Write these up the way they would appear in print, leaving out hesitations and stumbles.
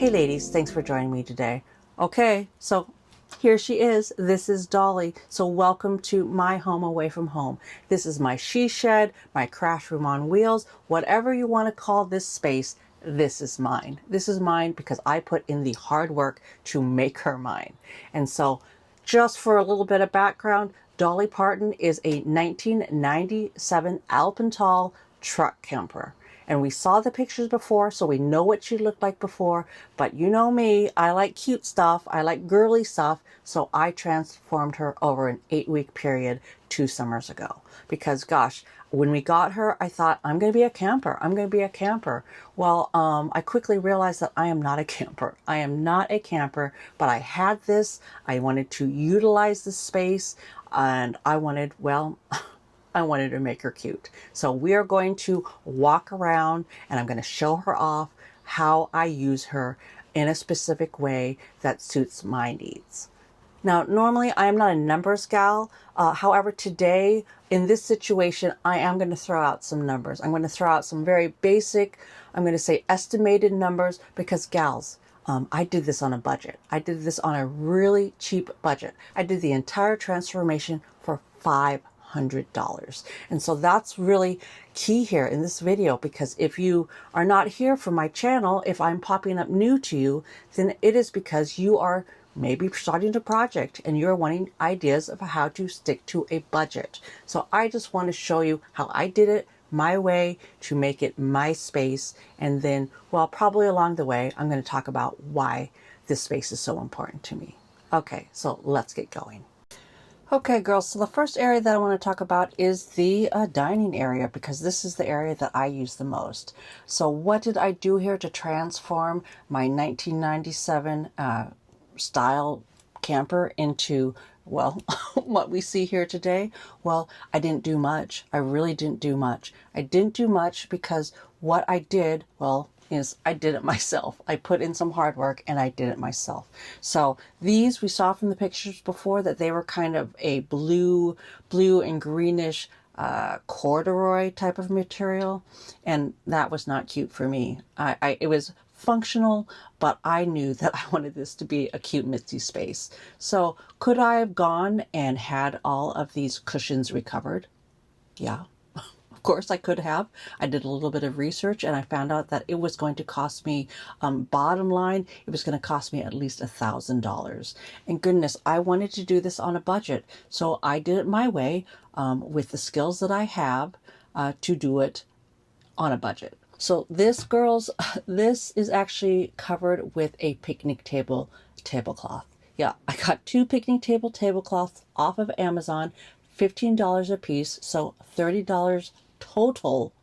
Hey ladies, thanks for joining me today. Okay, so here she is. This is Dolly. So welcome to my home away from home. This is my she shed, my crash room on wheels, whatever you want to call this space. This is mine. This is mine because I put in the hard work to make her mine. And so just for a little bit of background, Dolly Parton is a 1997 Alpental truck camper. And we saw the pictures before, so we know what she looked like before. But you know me, I like cute stuff. I like girly stuff. So I transformed her over an 8-week period 2 summers ago. Because gosh, when we got her, I thought, I'm going to be a camper. I'm going to be a camper. Well, I quickly realized that I am not a camper. I am not a camper, but I had this. I wanted to utilize the space, and I wanted, well, I wanted to make her cute. So we are going to walk around and I'm going to show her off how I use her in a specific way that suits my needs. Now, normally I am not a numbers gal. However, today in this situation, I am going to throw out some numbers. I'm going to throw out some very basic, I'm going to say estimated numbers because gals, I did this on a budget. I did this on a really cheap budget. I did the entire transformation for $500. And so that's really key here in this video, because if you are not here for my channel, if I'm popping up new to you, then it is because you are maybe starting a project and you're wanting ideas of how to stick to a budget. So I just want to show you how I did it my way to make it my space. And then, well, probably along the way, I'm going to talk about why this space is so important to me. Okay, so let's get going. Okay, girls, so the first area that I want to talk about is the dining area, because this is the area that I use the most. So what did I do here to transform my 1997 style camper into, well, what we see here today? Well, I didn't do much. I really didn't do much. I didn't do much because what I did, well, is I did it myself. I put in some hard work and I did it myself. So these we saw from the pictures before that they were kind of a blue and greenish corduroy type of material, and that was not cute for me. It was functional, but I knew that I wanted this to be a cute Mitzi space. So could I have gone and had all of these cushions recovered? Yeah. Of course I could have. I did a little bit of research and I found out that it was going to cost me, bottom line, it was going to cost me at least $1,000. And goodness, I wanted to do this on a budget. So I did it my way, with the skills that I have, to do it on a budget. So this, girls, this is actually covered with a picnic table tablecloth. Yeah, I got 2 picnic table tablecloths off of Amazon, $15 a piece, so $30 total,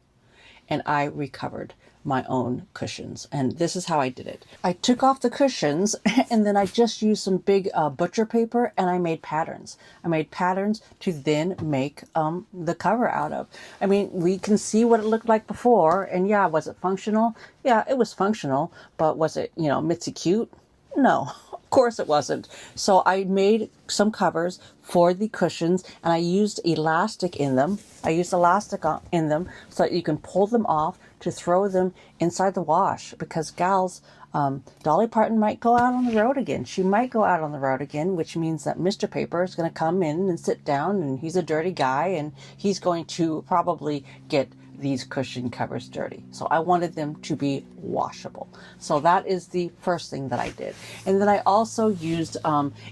and I recovered my own cushions. And this is how I did it. I took off the cushions and then I just used some big butcher paper and I made patterns. I made patterns to then make the cover out of. I mean, we can see what it looked like before, and yeah, was it functional? Yeah, it was functional, but was it, you know, Mitzi cute? No. Of course it wasn't. So I made some covers for the cushions and I used elastic in them. I used elastic in them so that you can pull them off to throw them inside the wash, because gals, Dolly Parton might go out on the road again. She might go out on the road again, which means that Mr. Paper is going to come in and sit down, and he's a dirty guy and he's going to probably get these cushion covers dirty. So I wanted them to be washable. So that is the first thing that I did. And then I also used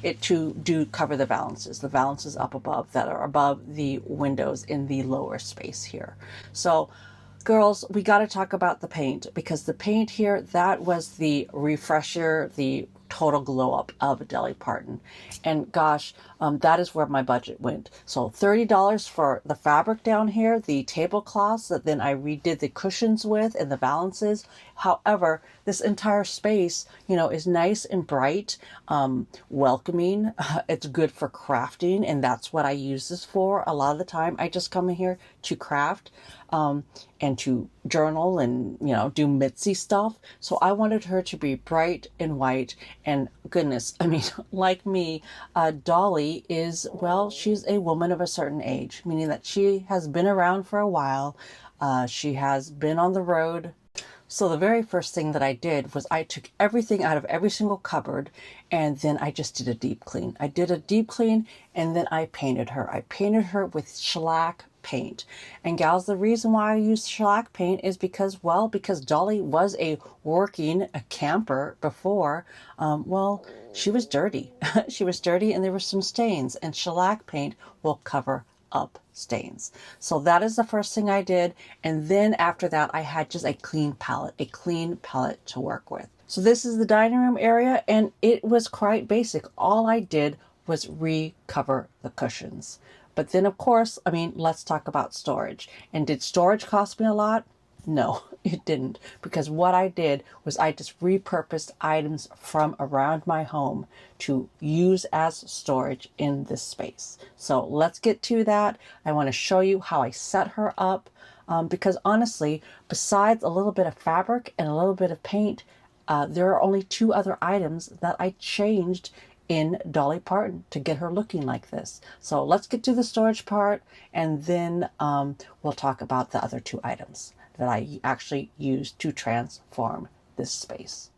it to cover the valances up above that are above the windows in the lower space here. So girls, we got to talk about the paint, because the paint here, that was the refresher, the total glow up of Dolly Parton. And gosh, that is where my budget went. So $30 for the fabric down here, the tablecloths that then I redid the cushions with and the balances. However, this entire space, you know, is nice and bright, welcoming. It's good for crafting, and that's what I use this for. A lot of the time, I just come in here to craft and to journal and, you know, do Mitzi stuff. So I wanted her to be bright and white. And goodness, I mean, like me, Dolly is, well, she's a woman of a certain age, meaning that she has been around for a while. She has been on the road. So the very first thing that I did was I took everything out of every single cupboard, and then I just did a deep clean. I did a deep clean, and then I painted her. I painted her with shellac paint. And gals, the reason why I used shellac paint is because, well, because Dolly was a camper before. Well, she was dirty. She was dirty, and there were some stains, and shellac paint will cover up stains. So that is the first thing I did. And then after that, I had just a clean palette to work with. So this is the dining room area, and it was quite basic. All I did was recover the cushions. But then, of course, I mean, let's talk about storage. And did storage cost me a lot? No, it didn't, because what I did was I just repurposed items from around my home to use as storage in this space. So let's get to that. I want to show you how I set her up, because honestly, besides a little bit of fabric and a little bit of paint, there are only 2 other items that I changed in Dolly Parton to get her looking like this. So let's get to the storage part, and then we'll talk about the other 2 items that I actually used to transform this space.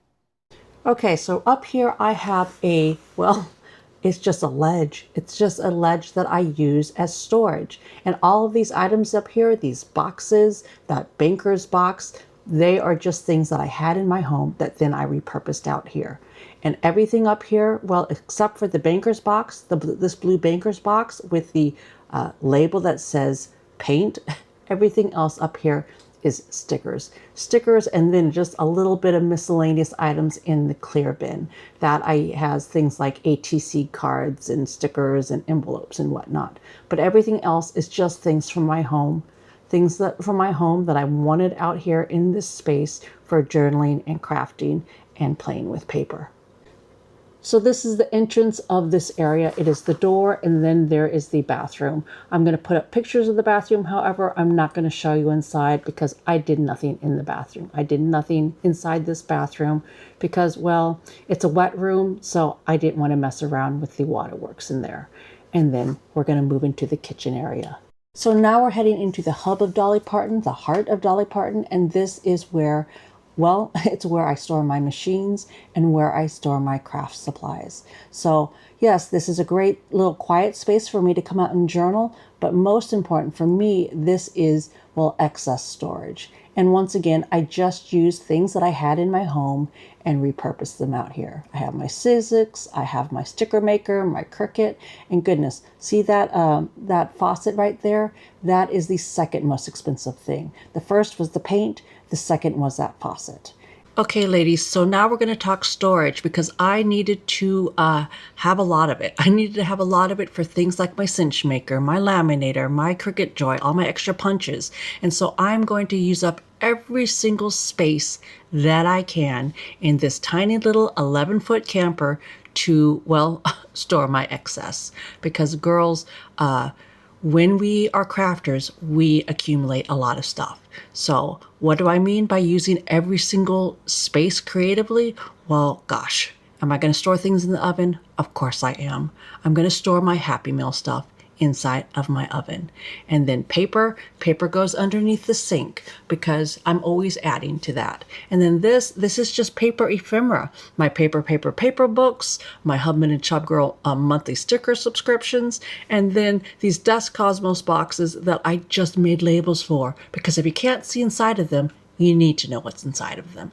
Okay, so up here I have it's just a ledge. It's just a ledge that I use as storage. And all of these items up here, these boxes, that banker's box, they are just things that I had in my home that then I repurposed out here. And everything up here, well, except for the banker's box, this blue banker's box with the label that says paint, everything else up here is stickers. Stickers, and then just a little bit of miscellaneous items in the clear bin. That has things like ATC cards and stickers and envelopes and whatnot. But everything else is just things from my home. Things from my home that I wanted out here in this space for journaling and crafting and playing with paper. So this is the entrance of this area. It is the door, and then there is the bathroom. I'm going to put up pictures of the bathroom. However, I'm not going to show you inside because I did nothing in the bathroom. I did nothing inside this bathroom because, well, it's a wet room, so I didn't want to mess around with the waterworks in there. And then we're going to move into the kitchen area. So now we're heading into the hub of Dolly Parton, the heart of Dolly Parton, and this is where, well, it's where I store my machines and where I store my craft supplies. So yes, this is a great little quiet space for me to come out and journal, but most important for me, this is, well, excess storage. And once again, I just used things that I had in my home and repurposed them out here. I have my Sizzix, I have my sticker maker, my Cricut, and goodness, see that that faucet right there? That is the second most expensive thing. The first was the paint, the second was that faucet. Okay, ladies, so now we're going to talk storage because I needed to have a lot of it. I needed to have a lot of it for things like my cinch maker, my laminator, my Cricut joy, all my extra punches. And so I'm going to use up every single space that I can in this tiny little 11-foot camper to, well, store my excess. Because girls, when we are crafters, we accumulate a lot of stuff. So what do I mean by using every single space creatively? Well, gosh, am I going to store things in the oven? Of course I am. I'm going to store my Happy Meal stuff inside of my oven. And then paper goes underneath the sink because I'm always adding to that. And then this is just paper ephemera. My paper books, my Hubman and Chub Girl monthly sticker subscriptions, and then these Dust Cosmos boxes that I just made labels for because if you can't see inside of them, you need to know what's inside of them.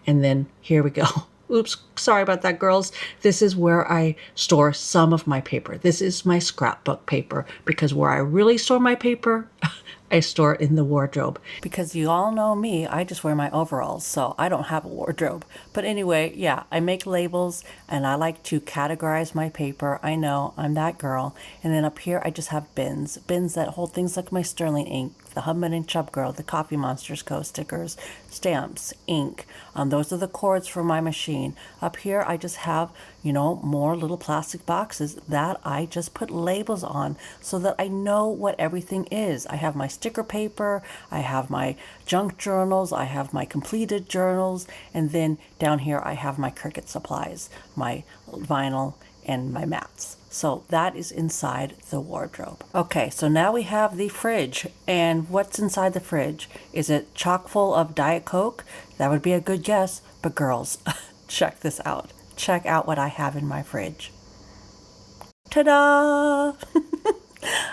And then here we go. Oops, sorry about that, girls. This is where I store some of my paper. This is my scrapbook paper because where I really store my paper, I store it in the wardrobe. Because you all know me, I just wear my overalls, so I don't have a wardrobe. But anyway, yeah, I make labels and I like to categorize my paper. I know, I'm that girl. And then up here, I just have bins that hold things like my Sterling ink, the Hubman and Chub Girl, the Coffee Monsters Co. stickers, stamps, ink. Those are the cords for my machine. Up here, I just have, more little plastic boxes that I just put labels on so that I know what everything is. I have my sticker paper, I have my junk journals, I have my completed journals, and then down here I have my Cricut supplies, my vinyl, and my mats. So that is inside the wardrobe. Okay, so now we have the fridge. And what's inside the fridge? Is it chock full of Diet Coke? That would be a good guess. But girls, check this out. Check out what I have in my fridge. Ta-da!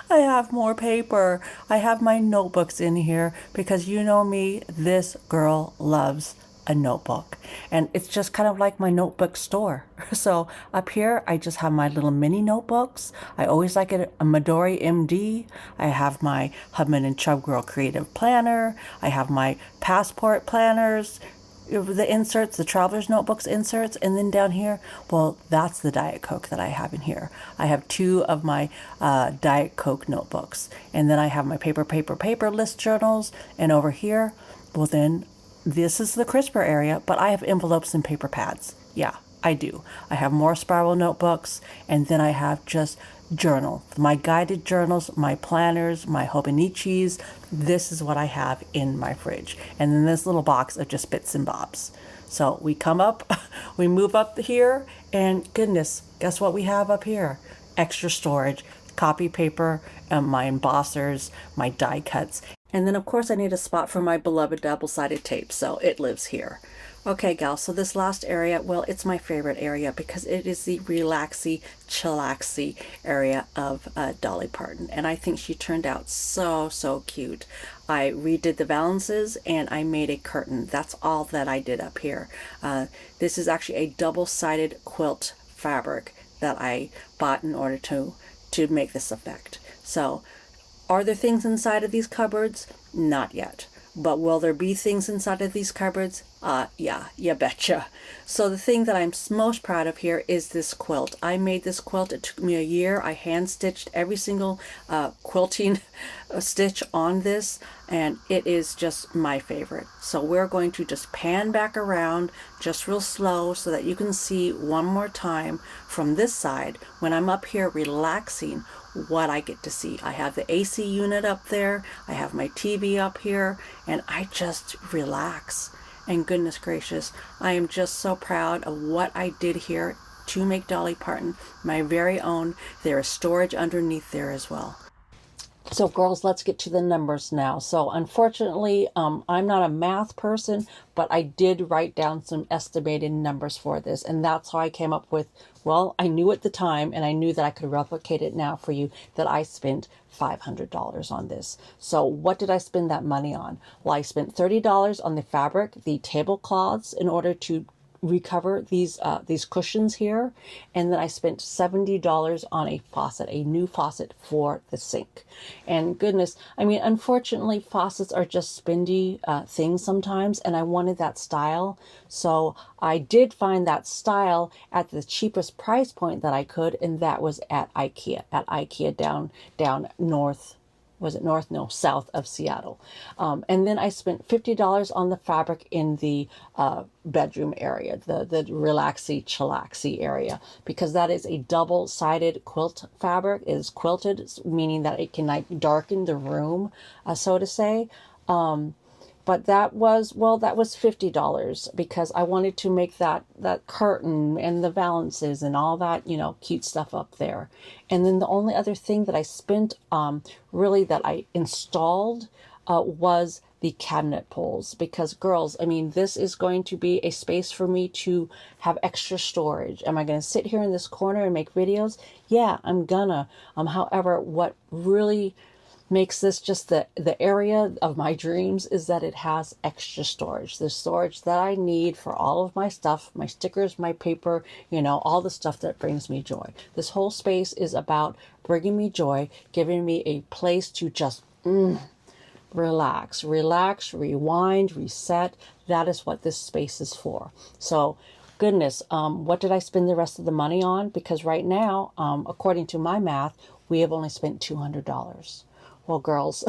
I have more paper. I have my notebooks in here because you know me, this girl loves a notebook. And it's just kind of like my notebook store. So up here, I just have my little mini notebooks. I always like it, a Midori MD. I have my Hubman and Chubb Girl Creative Planner. I have my passport planners, the inserts, the traveler's notebooks inserts, and then down here, well, that's the Diet Coke that I have in here. I have 2 of my Diet Coke notebooks, and then I have my paper list journals, and over here, well then, this is the crisper area, but I have envelopes and paper pads. Yeah, I do. I have more spiral notebooks, and then I have just journal, my guided journals, my planners, my Hobonichis. This is what I have in my fridge. And then this little box of just bits and bobs. So we come up, we move up here, and goodness, guess what we have up here? Extra storage, copy paper, my embossers, my die cuts. And then of course I need a spot for my beloved double-sided tape, so it lives here. Okay, gals, so this last area, well, it's my favorite area because it is the relaxy, chillaxy area of Dolly Parton. And I think she turned out so, so cute. I redid the valances and I made a curtain. That's all that I did up here. This is actually a double-sided quilt fabric that I bought in order to make this effect. So, are there things inside of these cupboards? Not yet. But will there be things inside of these cupboards? Yeah, you betcha. So the thing that I'm most proud of here is this quilt. I made this quilt. It took me a year. I hand stitched every single quilting stitch on this, and it is just my favorite. So we're going to just pan back around just real slow so that you can see one more time from this side when I'm up here relaxing what I get to see. I have the AC unit up there, I have my TV up here, and I just relax. And goodness gracious, I am just so proud of what I did here to make Dolly Parton my very own. There is storage underneath there as well. So girls, let's get to the numbers now. So unfortunately, I'm not a math person, but I did write down some estimated numbers for this. And that's how I came up with, well, I knew at the time, and I knew that I could replicate it now for you, that I spent $500 on this. So what did I spend that money on? Well, I spent $30 on the fabric, the tablecloths, in order to recover these cushions here, and then I spent $70 on a faucet, a new faucet for the sink. And goodness, I mean, unfortunately, faucets are just spendy things sometimes, and I wanted that style, so I did find that style at the cheapest price point that I could, and that was at IKEA down north. Was it north? No, south of Seattle. And then I spent $50 on the fabric in the bedroom area, the relaxy, chillaxy area, because that is a double-sided quilt fabric. It is quilted, meaning that it can like darken the room, so to say. But that was $50 because I wanted to make that curtain and the valances and all that, you know, cute stuff up there. And then the only other thing that I spent, really that I installed, was the cabinet pulls, because girls, I mean, this is going to be a space for me to have extra storage. Am I going to sit here in this corner and make videos? Yeah, I'm gonna. However, what really makes this just the area of my dreams is that it has extra storage. The storage that I need for all of my stuff, my stickers, my paper, you know, all the stuff that brings me joy. This whole space is about bringing me joy, giving me a place to just relax, rewind, reset. That is what this space is for. So goodness, what did I spend the rest of the money on? Because right now, according to my math, we have only spent $200. Well, girls,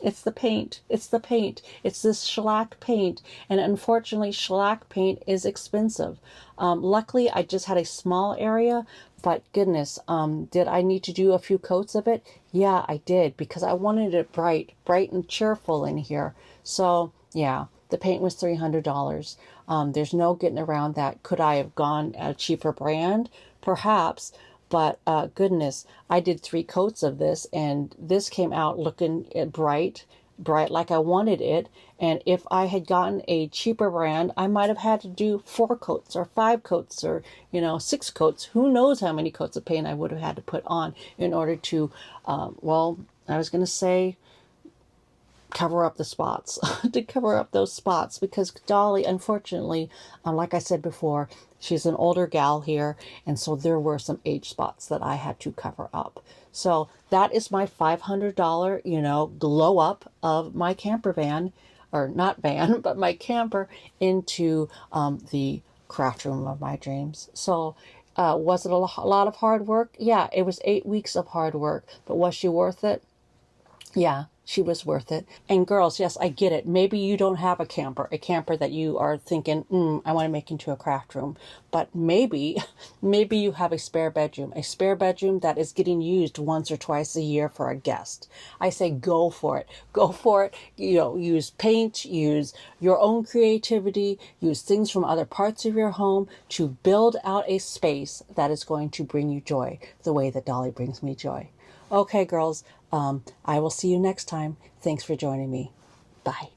it's the paint. It's the paint. It's this shellac paint. And unfortunately, shellac paint is expensive. Luckily, I just had a small area, but goodness, did I need to do a few coats of it? Yeah, I did, because I wanted it bright and cheerful in here. So, yeah, the paint was $300. There's no getting around that. Could I have gone a cheaper brand? Perhaps. But goodness, I did 3 coats of this, and this came out looking bright, bright like I wanted it. And if I had gotten a cheaper brand, I might have had to do 4 coats or 5 coats or, 6 coats. Who knows how many coats of paint I would have had to put on in order to, well, I was going to say cover up the spots, to cover up those spots, because Dolly, unfortunately, like I said before, she's an older gal here, and so there were some age spots that I had to cover up. So that is my $500, glow up of my camper van, or not van, but my camper into the craft room of my dreams. So was it a lot of hard work? Yeah, it was 8 weeks of hard work, but was she worth it? Yeah, she was worth it. And girls, yes, I get it. Maybe you don't have a camper that you are thinking, I want to make into a craft room. But maybe you have a spare bedroom that is getting used once or twice a year for a guest. I say go for it. Go for it. Use paint, use your own creativity, use things from other parts of your home to build out a space that is going to bring you joy the way that Dolly brings me joy. Okay, girls, I will see you next time. Thanks for joining me. Bye.